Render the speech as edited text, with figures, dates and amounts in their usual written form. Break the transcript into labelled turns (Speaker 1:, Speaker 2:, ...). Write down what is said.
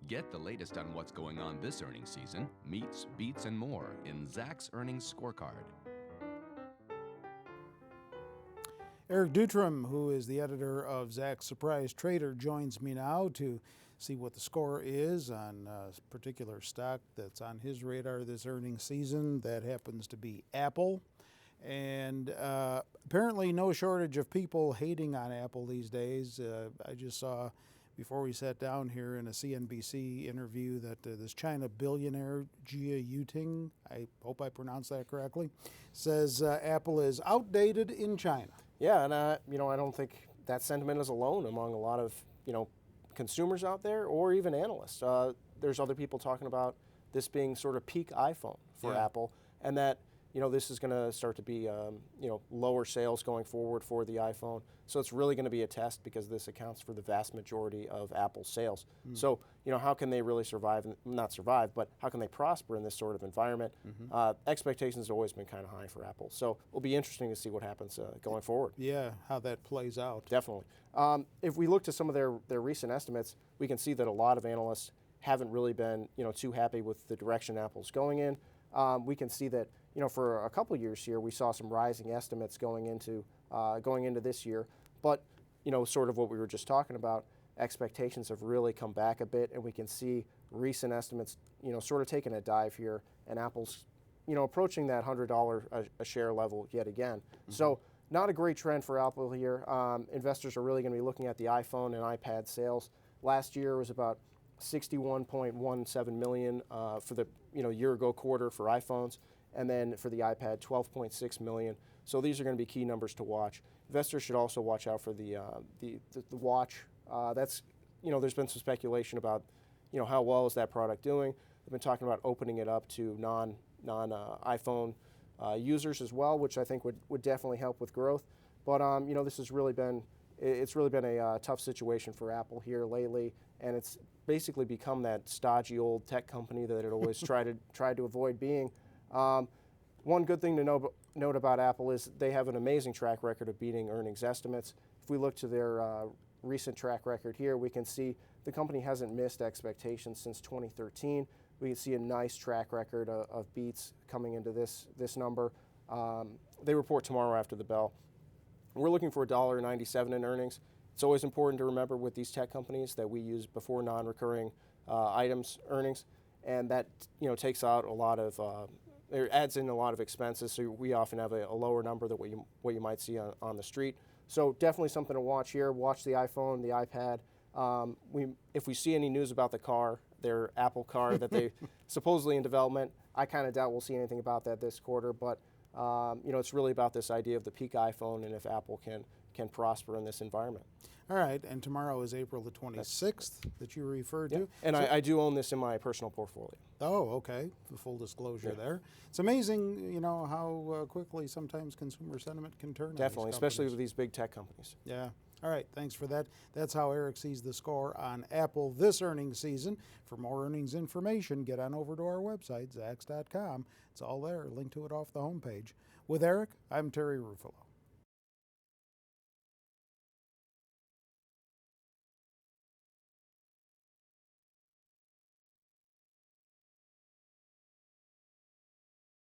Speaker 1: Get the latest on what's going on this earnings season, meets, beats, and more in Zach's Earnings Scorecard.
Speaker 2: Eric Dutram, who is the editor of Zach's Surprise Trader, joins me now to see what the score is on a particular stock that's on his radar this earnings season. That happens to be Apple. And apparently no shortage of people hating on Apple these days. I just saw before we sat down here in a CNBC interview that this China billionaire, Jia Yuting, I hope I pronounced that correctly, says Apple is outdated in China.
Speaker 3: Yeah, and I don't think that sentiment is alone among a lot of consumers out there or even analysts. There's other people talking about this being sort of peak iPhone for Apple, and that this is going to start to be lower sales going forward for the iPhone. So it's really going to be a test because this accounts for the vast majority of Apple's sales. So how can they really not survive, but how can they prosper in this sort of environment? Expectations have always been kind of high for Apple. So it'll be interesting to see what happens going forward.
Speaker 2: Yeah, how that plays out.
Speaker 3: Definitely. If we look to some of their recent estimates, we can see that a lot of analysts haven't really been too happy with the direction Apple's going in. We can see that for a couple years here, we saw some rising estimates going into this year. But sort of what we were just talking about, expectations have really come back a bit, and we can see recent estimates sort of taking a dive here, and Apple's approaching that $100 a share level yet again. So not a great trend for Apple here. Investors are really going to be looking at the iPhone and iPad sales. Last year was about 61.17 million for the year ago quarter for iPhones, and then for the iPad 12.6 million. So these are going to be key numbers to watch. Investors should also watch out for the watch. That's there's been some speculation about how well is that product doing. They've been talking about opening it up to non iPhone users as well, which I think would definitely help with growth. But this has really been a tough situation for Apple here lately, and it's basically become that stodgy old tech company that it always tried to avoid being. One good thing to note about Apple is they have an amazing track record of beating earnings estimates. If we look to their recent track record here, we can see the company hasn't missed expectations since 2013. We can see a nice track record of beats coming into this number. They report tomorrow after the bell. We're looking for $1.97 in earnings. It's always important to remember with these tech companies that we use before non-recurring items earnings, and that takes out a lot of it adds in a lot of expenses. So we often have a lower number than what you might see on the street. So definitely something to watch here. Watch the iPhone, the iPad. If we see any news about the car, their Apple car that they supposedly in development, I kind of doubt we'll see anything about that this quarter, but it's really about this idea of the peak iPhone and if Apple can prosper in this environment.
Speaker 2: All right, and tomorrow is April the 26th that you referred to.
Speaker 3: And I do own this in my personal portfolio.
Speaker 2: Oh, okay. The full disclosure there. It's amazing, how quickly sometimes consumer sentiment can turn.
Speaker 3: Definitely, especially with these big tech companies.
Speaker 2: Yeah. All right, thanks for that. That's how Eric sees the score on Apple this earnings season. For more earnings information, get on over to our website, zax.com. It's all there. Link to it off the homepage. With Eric, I'm Terry Ruffalo.